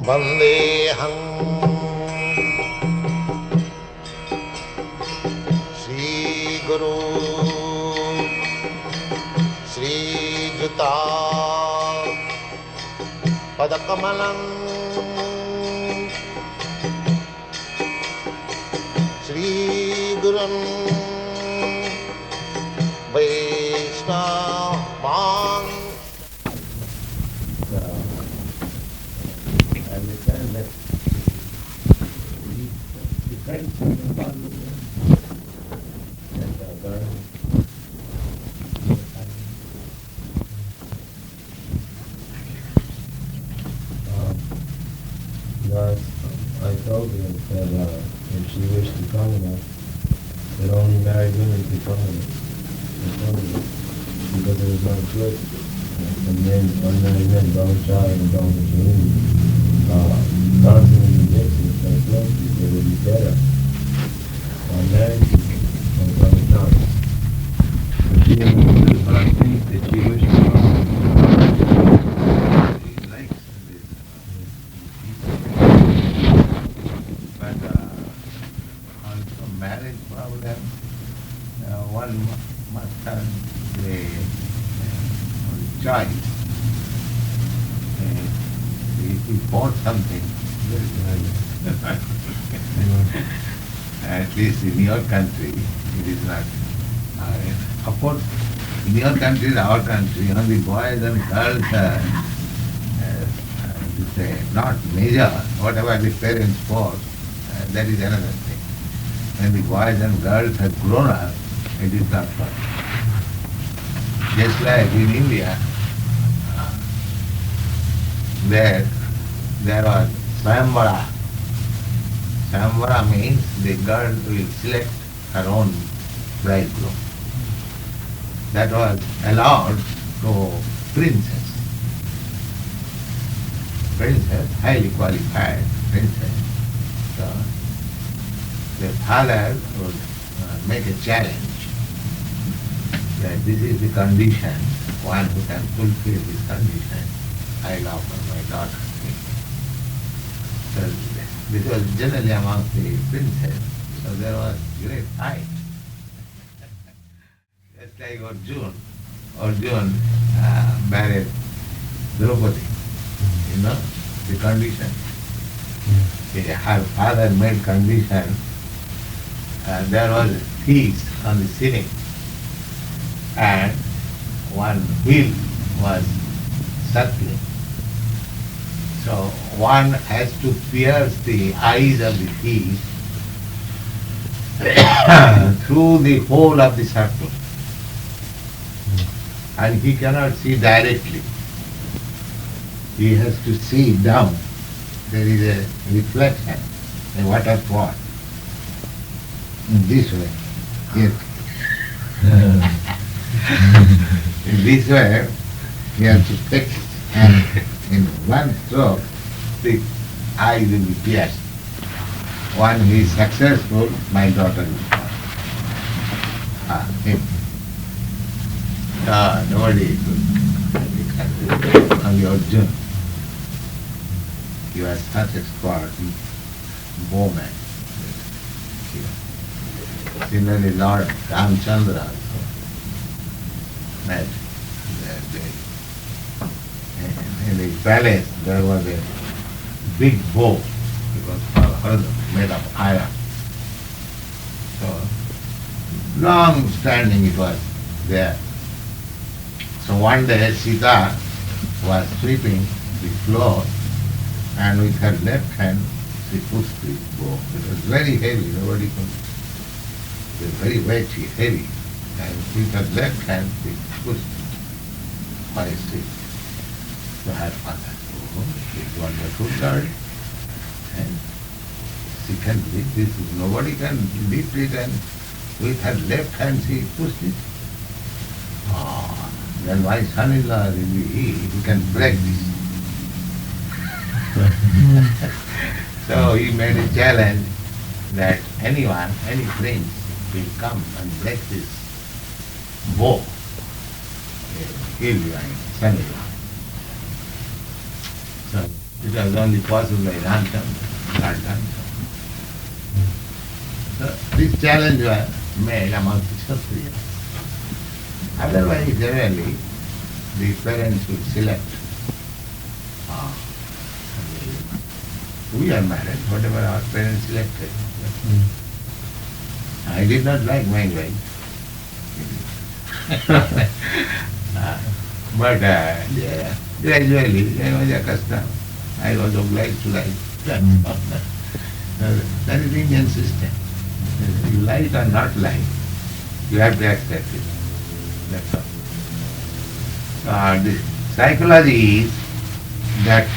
Vandeham Sri Guru Sri Juta Padakamalam Sri Gurun Vaishnava. Understand that depends upon because I told her that if she wished to come enough, that only married women could come enough. Because there was no choice. And men, ordinary men, don't try and don't dream. Constantly mixing so closely, it would be better. While married people don't come down. But she didn't do it, but I think that she wished to come. She likes this. But also marriage problem, one must have the choice. If you bought something, at least in your country, it is not. Of course, in your country, our country, only boys and girls are not major. Whatever the parents force, that is another thing. When the boys and girls have grown up, it is not fun. Just like in India, there was Swayamvara. Swayamvara means the girl will select her own bridegroom. That was allowed to princess. Princess, highly qualified princess. So the father would make a challenge that this is the condition, one who can fulfill this condition, I'll offer my daughter. So this was generally amongst the princes, so there was great fight. Just like Arjun married Draupadi, the condition. Her father made condition, there was a feast on the ceiling, and one wheel was circling. So one has to pierce the eyes of the fish through the hole of the circle. And he cannot see directly. He has to see down. There is a reflection, a waterfall. In this way. Here. In this way, he has to fix it. And in one stroke, the eye will be pierced. One who is successful, my daughter will come. Him. Nobody could. Only Arjuna. He was such a expert bowman. Similarly, Lord Ramchandra also met in the palace. There was a big bow. It was made of iron. So long standing it was there. So one day Sita was sweeping the floor, and with her left hand she pushed the bow. It was very heavy, nobody could. It was very weighty, heavy. And with her left hand she pushed by a stick to her father. Oh, she's wonderful girl. And she can lift this, nobody can lift it, and with her left hand she pushed it. Oh, then my son-in-law will be he can break this. So he made a challenge that anyone, any prince will come and break this bow. He'll be my son-in-law. So It was only possible by ransom, not done so. So this challenge was made among the Kshatriyas. Otherwise, generally, the parents would select. We are married, whatever our parents selected. I did not like my wife. But yeah, gradually, I was accustomed. I was obliged to like. That is the Indian system. You like or not like, you have to accept it. That's all. The psychology is that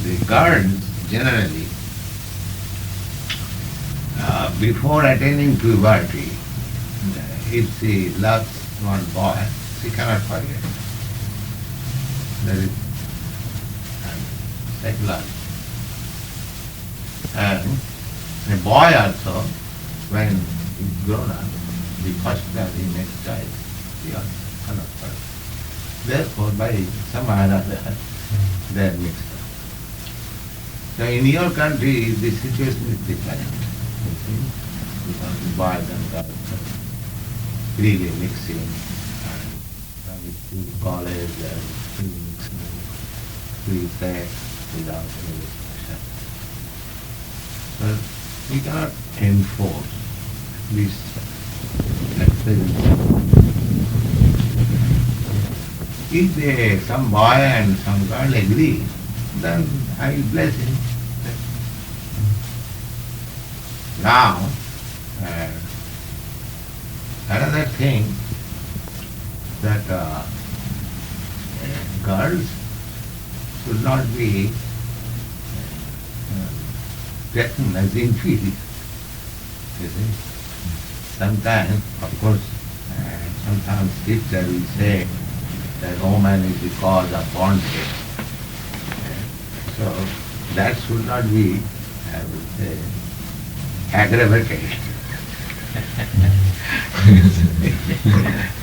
the girls generally, before attaining puberty, if she loves one boy, she cannot forget. That is psychology. And a boy also, when he's grown up, the first time he makes child, he also cannot forget. Therefore, by some other, they are mixed up. So in your country, the situation is different. You see? Because the boys and girls are really mixing, and coming to college and mixing, free sex without any restriction. So we cannot enforce this experience. If some boy and some girl agree, then I will bless him. Now, another thing that girls should not be taken as inferior. You see? Sometimes, of course, sometimes scripture will say that woman is the cause of bondage. So that should not be, I would say, aggravated.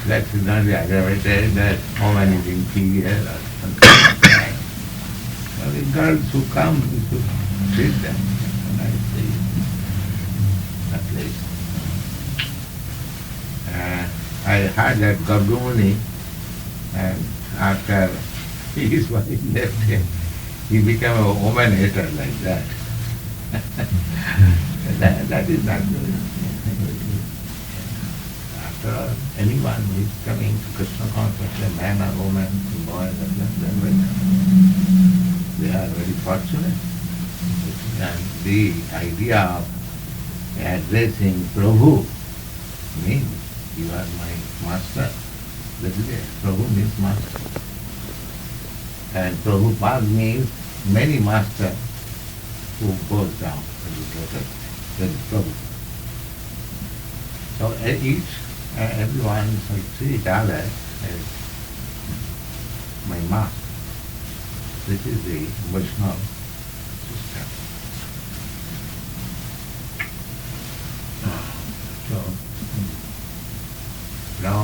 That should not be aggravated, that woman is inferior or something like that. So the girls who come, we should treat them nicely, at least. I heard that Garbhumuni, and after his wife left him, he became a woman hater like that. that is not good. After all, anyone who is coming to Krishna consciousness, a man or woman, boy or girl, they are very fortunate. And the idea of addressing Prabhu means you are my master. That is it. Prabhu means master. And Prabhupada means many masters who goes down to the lotus. That is Prabhupada. So everyone should treat others as my master. This is the Vaishnava system. So now,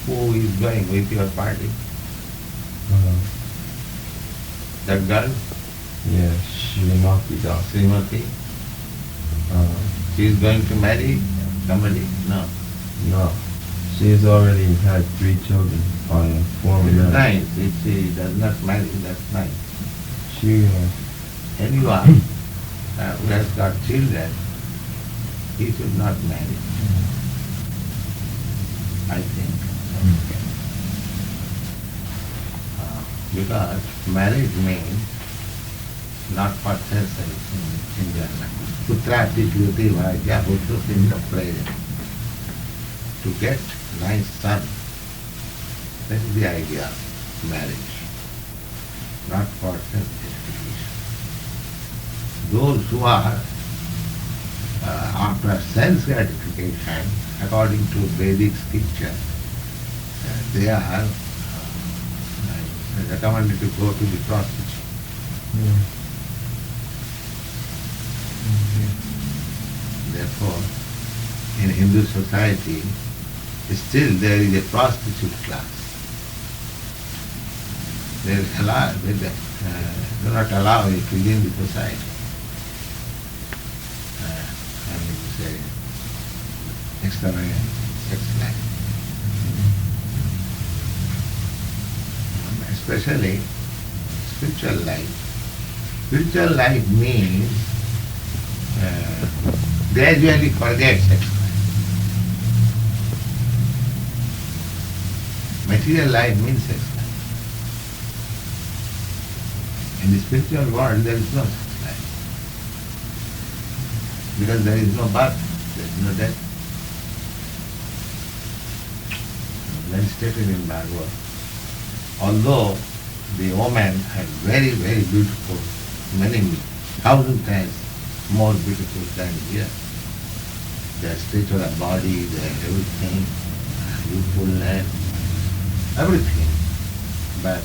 who is going with your party? That girl? Yes, Srimati. Srimati? She is going to marry somebody? No. No, she has already had 3 children on 4 It's marriages. nice. If she does not marry, that's nice. She Anyone who has got children, he should not marry. I think. Because marriage means not for sensory enjoyment. Putrati Jyoti Bhagya Putrus in the present. To get nice son. That is the idea of marriage. Not for sense gratification. Those who are after sense gratification, according to Vedic scripture, they are recommended to go to the prostitute. Therefore, in Hindu society, still there is a prostitute class. they do not allow it within the society. And it is a extravagant sex life. Especially spiritual life. Spiritual life means gradually forget sex life. Material life means sex life. In the spiritual world there is no sex life. Because there is no birth, there is no death. Then stated in Bhagavad, although the woman had very, very beautiful, many thousand times more beautiful than here. Their stature of body, their everything, youthfulness, everything. But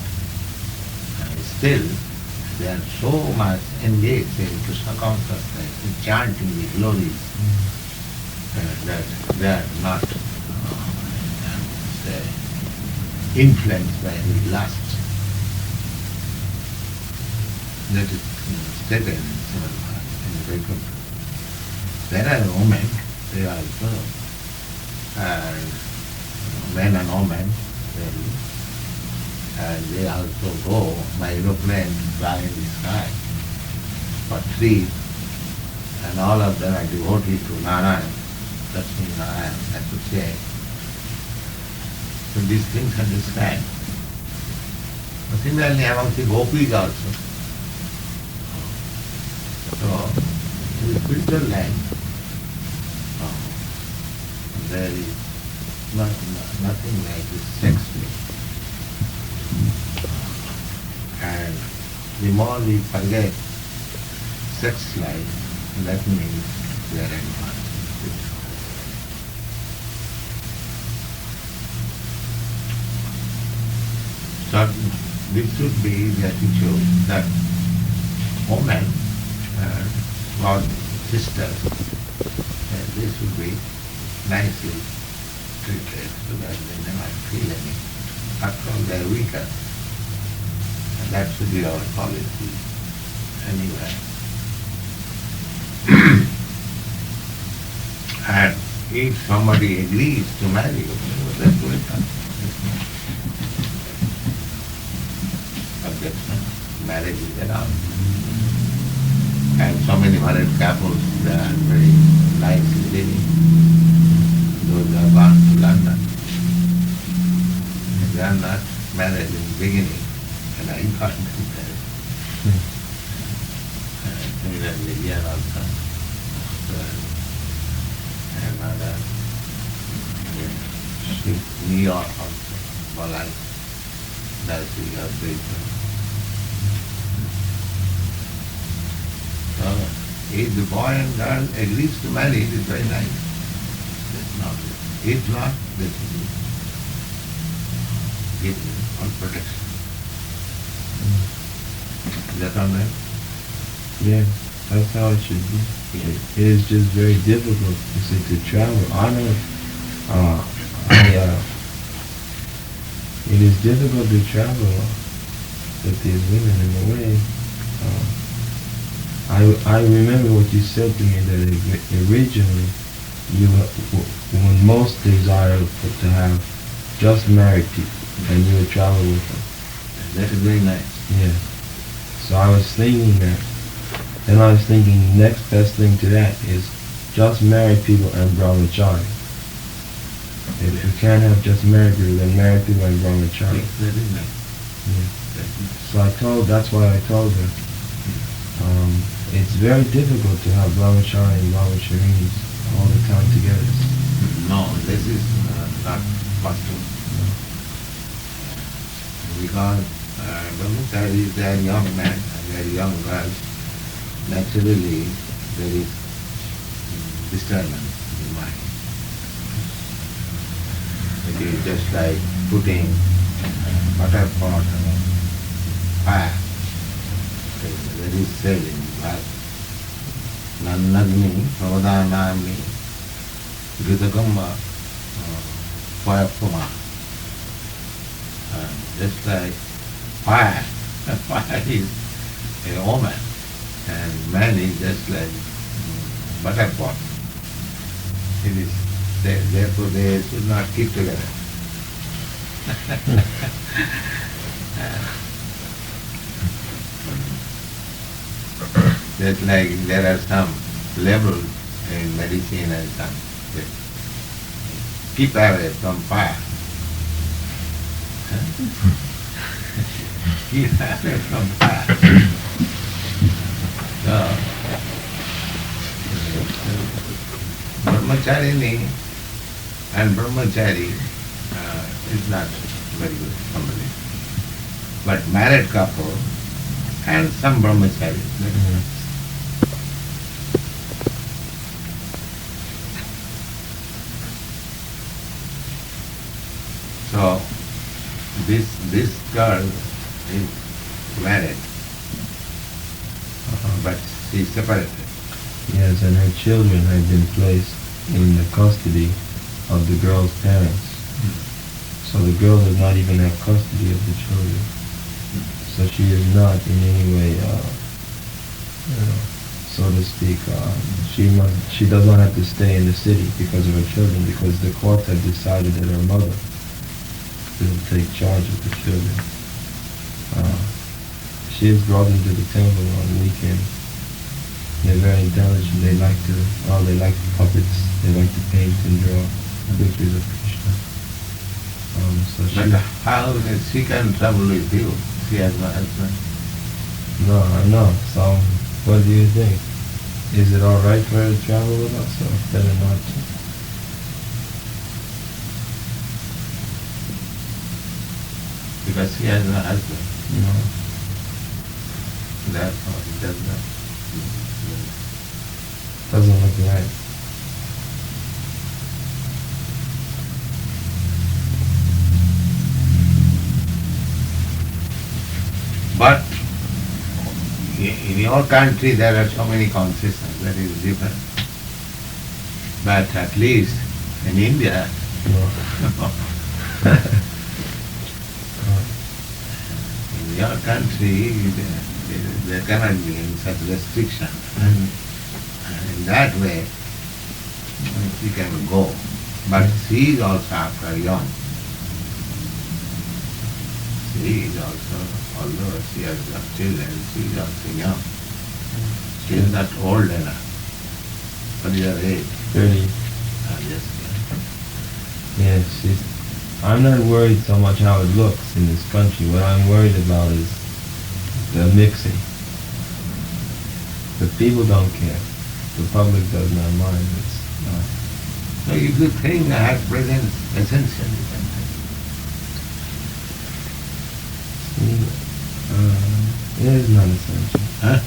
still they are so much engaged in Krishna consciousness, in chanting the glories, that they are not influenced by any lust. That is stated in Srimad in the Vaishnava. There are women, they also, men and women, and they also go by aeroplane to fly in the sky for trees, and all of them are devoted to Narayan, Lakshmi Narayan, that would say. So these things are described. Similarly among the gopis also. So in the spiritual life, there is nothing like this sex life. And the more we forget sex life, that means we are advanced. So this should be the attitude that women or sisters, they should be nicely treated so that they may not feel any. After all, they are weaker. And that should be our policy anyway. And if somebody agrees to marry you, that's what it comes. Objection. Marriage is allowed. And so many married couples, they are very nicely living. Those who have gone to London. They are not married in the beginning, and I got married. Similarly, here also. And other, New York also, Malay, that's the other. So, if the boy and girl agrees to marry, it is very nice. That's not it. If not, they should give them all protection. Is that all right? Yeah, that's how it should be. Yeah. It is just very difficult, you see, to travel. I know, it is difficult to travel with these women in a way. I remember what you said to me, that originally you would most desire to have just married people, and you would travel with them. That is very nice. Yeah. So I was thinking that. Then I was thinking next best thing to that is just married people and brahmachari. If you can't have just married people, then married people and brahmachari. Yes, that is nice. Yeah. So that's why I told her, it's very difficult to have brahmachari and brahmacharis all the time together. No, this is not possible. Because brahmacharis, they are young men and they are young girls. Naturally, there is disturbance in mind. It is just like putting butter pot on fire. There is said in Bhagavad, Nannagni Pravadanami Gritagamba Payapuma. Just like fire. Fire is a woman, and man is just like butterpot. It is, therefore they should not keep together. Just like there are some levels in medicine and some that keep away from fire. Keep away from fire. So, brahmacharini and brahmachari is not very good company. But married couple and some brahmachari. So this girl is married, but she is separated. Yes, and her children have been placed in the custody of the girl's parents. So the girl does not even have custody of the children. So she is not in any way, so to speak, she does not have to stay in the city because of her children, because the courts have decided that her mother will take charge of the children. She is brought into the temple on weekends. They're very intelligent. They like puppets. They like to paint and draw pictures of Krishna. But how she can travel with you? She has no husband. No, I know. So, what do you think? Is it all right for her to travel with us, or better not to? Because she has no husband. No. Therefore, it does not. Doesn't look right. But in your country there are so many concessions, that is different. But at least in India, in your country there cannot be any such restriction. And in that way, she can go. But she is also after young. She is also, although she has got children, she is also young. She is not old enough. What is her age? 30. Yes. Yes, I'm not worried so much how it looks in this country. What I'm worried about is the mixing. The people don't care. The public does not mind. It's not. So if you think at present essential, you can think. It is not essential. Huh?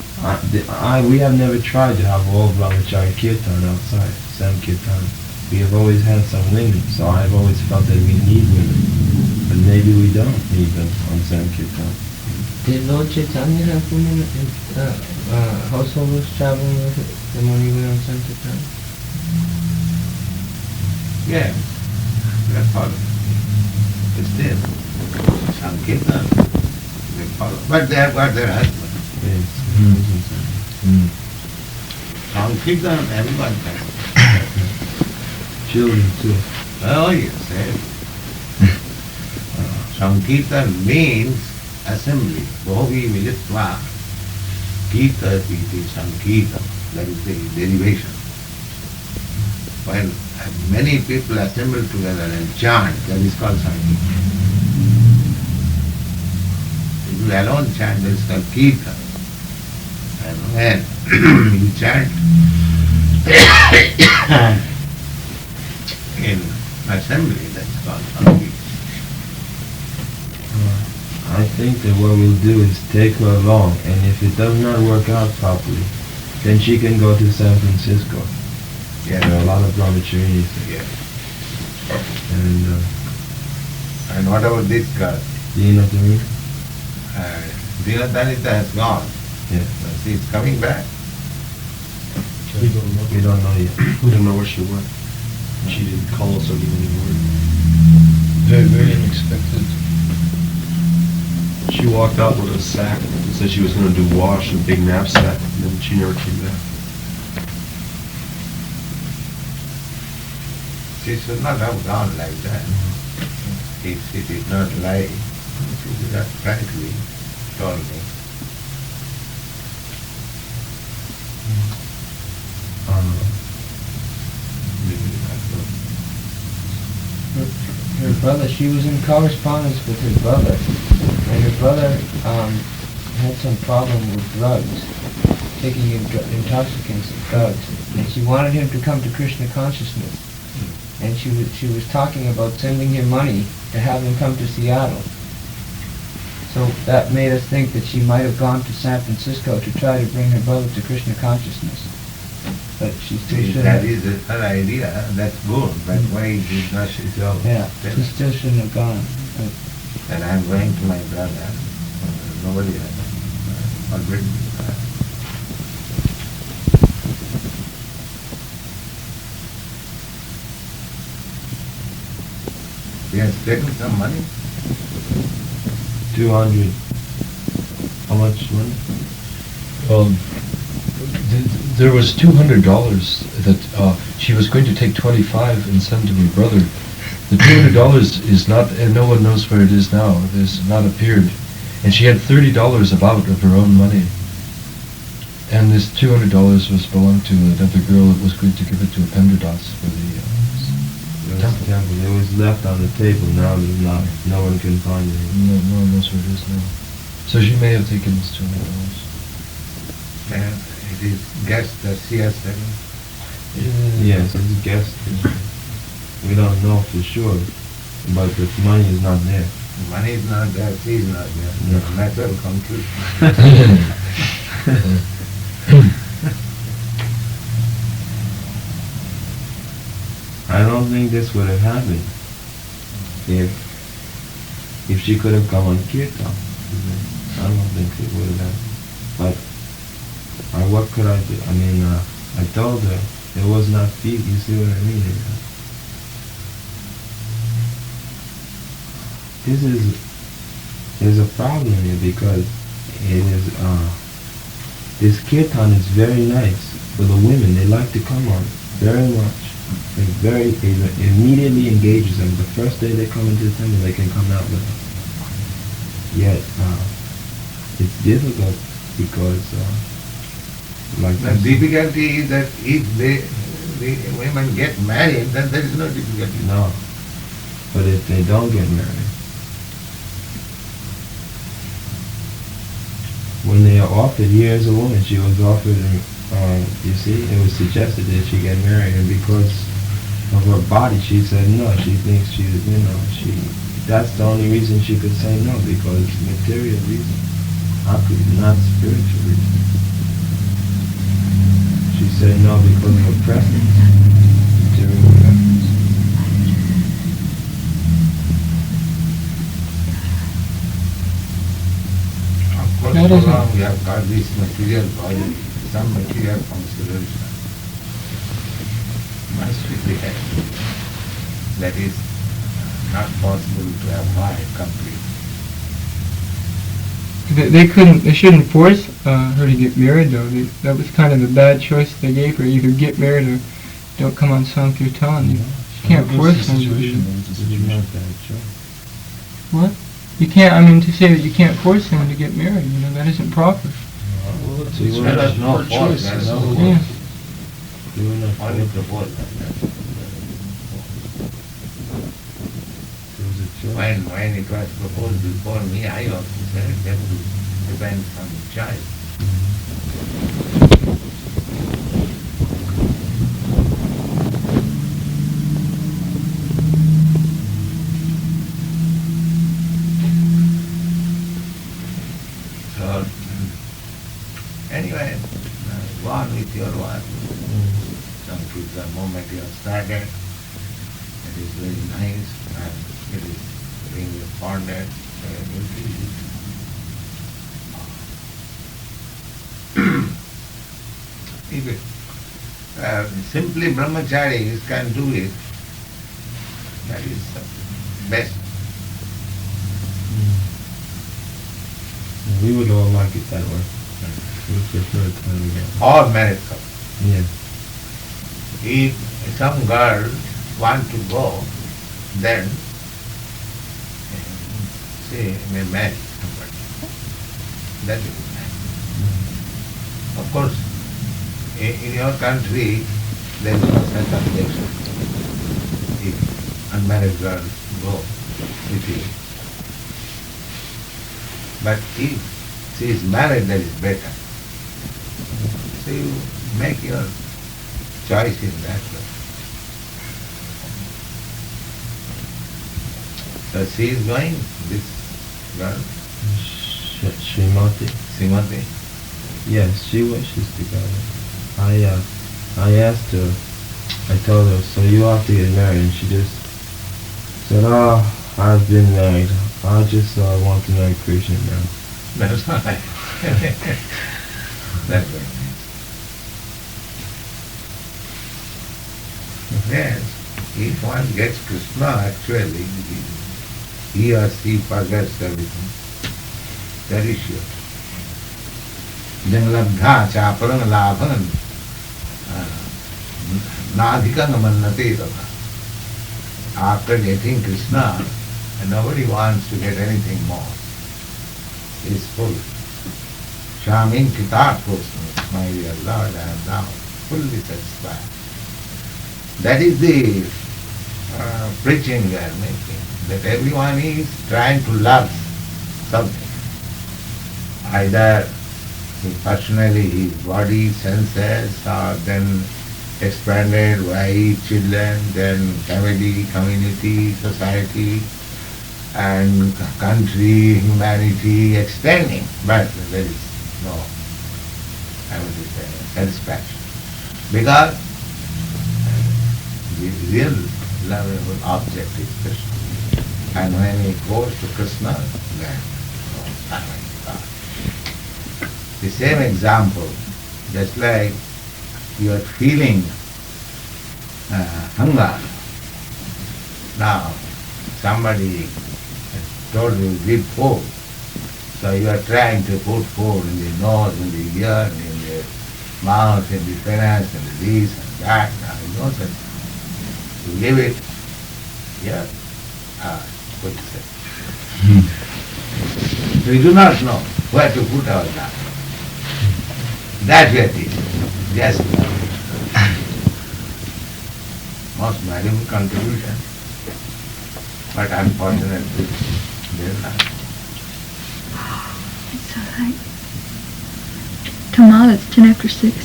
We have never tried to have all brahmachari kirtan outside, Sankirtan. We have always had some women, so I've always felt that we need women. But maybe we don't need them on Sankirtan. Did Lord Chaitanya have women householders traveling with them when he went on Sankirtan? Yeah, they follow. It's there. Sankirtan, they follow. But they have got their husband. Yes. Sankirtan, everyone can. Children too. Oh yes, Sankirtan means assembly. Bhovi militva Gita iti Sankirtan. That is the derivation. When many people assemble together and chant, that is called Sankirtan. People alone chant, that is called Kirtan. And when you chant in assembly, that's called Sankirtan. I think that what we'll do is take her along, and if it does not work out properly, then she can go to San Francisco. Yes. There are a lot of brahmacharis there. Yes. And what about this girl? Dina Tarina? Dinatanita has gone. Yeah. She is coming back. We don't know yet. We don't know where she went. She didn't call us or give any word. Very, very unexpected. She walked out with a sack and said she was going to do wash, a big knapsack, and then she never came back. She should not have gone like that. If she did not lie, she would have frankly told me. Her brother, she was in correspondence with her brother, and her brother had some problem with drugs, taking intoxicants and drugs, and she wanted him to come to Krishna consciousness, and she was talking about sending him money to have him come to Seattle. So that made us think that she might have gone to San Francisco to try to bring her brother to Krishna consciousness. But she still See, shouldn't that have. is her idea, that's good, but why did not she tell? Yeah, tell she us? still shouldn't have gone. But And I'm going to my brother. Nobody has already. He has taken some money. 200. How much money? There was $200 that she was going to take 25 and send to her brother. The $200 is not, and no one knows where it is now. It has not appeared. And she had $30 about of her own money. And this $200 was belonged to another girl that was going to give it to a Pendradas for the temple. It was left on the table. Now there's not. No one can find it. No one knows where it is now. So she may have taken this $200. And it is guessed that she has taken. Yes, it's a guess. We don't know for sure, but the money is not there. Money is not there, she is not there. No. Matter will come true. I don't think this would have happened if she could have come on Kirtan. I don't think it would have happened. But what could I do? I mean, I told her it was not feet. You see what I mean? There's a problem here because it is this kirtan is very nice for the women. They like to come on very much. It immediately engages them. The first day they come into the temple, they can come out with it. Yet it's difficult because like The difficulty is that if the women get married, then there is no difficulty. no, but if they don't get married, when they are offered, here's a woman, she was offered, you see, it was suggested that she get married, and because of her body, she said no. She thinks that's the only reason she could say no, because material reason, not spiritual reason. She said no because of her preference, material preference. Of course, That so is long we have got this material body, some material consideration must be there. That is not possible to avoid completely. They shouldn't force her to get married though. That was kind of a bad choice they gave her. Either get married or don't come on Sankirtan. You can't force them to do that. What? You can't, to say that you can't force them to get married, that isn't proper. There was no force, there was no force. Yeah. Only propose. When it was proposed before me, I also said that would depend on the child. So, anyway, go on with your work. Some kids, the moment you have started, it is very nice and it is being responded very easy. If simply brahmacharis can do it, that is best. We would all like it that way. We would prefer it when we get. Or married couple. Yeah. If some girl want to go, then she may marry somebody. That is nice. Of course, in your country, there is no such objection. If unmarried girls go with you. But if she is married, that is better. So you make your choice in that way. So she is going, this girl, Srimati. Srimati. Yes, she wishes to go. I asked her, I told her, so you have to get married, and she just said, oh, I've been married. I just want to marry Krishna now. That's right. That's very nice. Yes, if one gets Krishna, actually, he or she forgets everything. Very sure. Janglabdha chaparang labhan nadhikang mannate tata. After getting Krishna, nobody wants to get anything more. It's full. Shamin kitarthosmi, my dear Lord, I am now fully satisfied. That is the preaching we are making, that everyone is trying to love something. Either personally his body, senses, or then expanded wife, children, then family, community, society, and country, humanity, extending. But there is no satisfaction. Because the real lovable object is Krishna. And when he goes to Krishna, then God. The same example, just like you are feeling hunger. Now, somebody told you give food. So you are trying to put food in the nose, in the ear, in the mouth, in the finance, in the this and that. Now you know that you give it here, put it. We do not know where to put our love. That's where it is. Just most valuable contribution. But unfortunately, they are not. It's alright. Tomorrow it's 10 after 6. 6.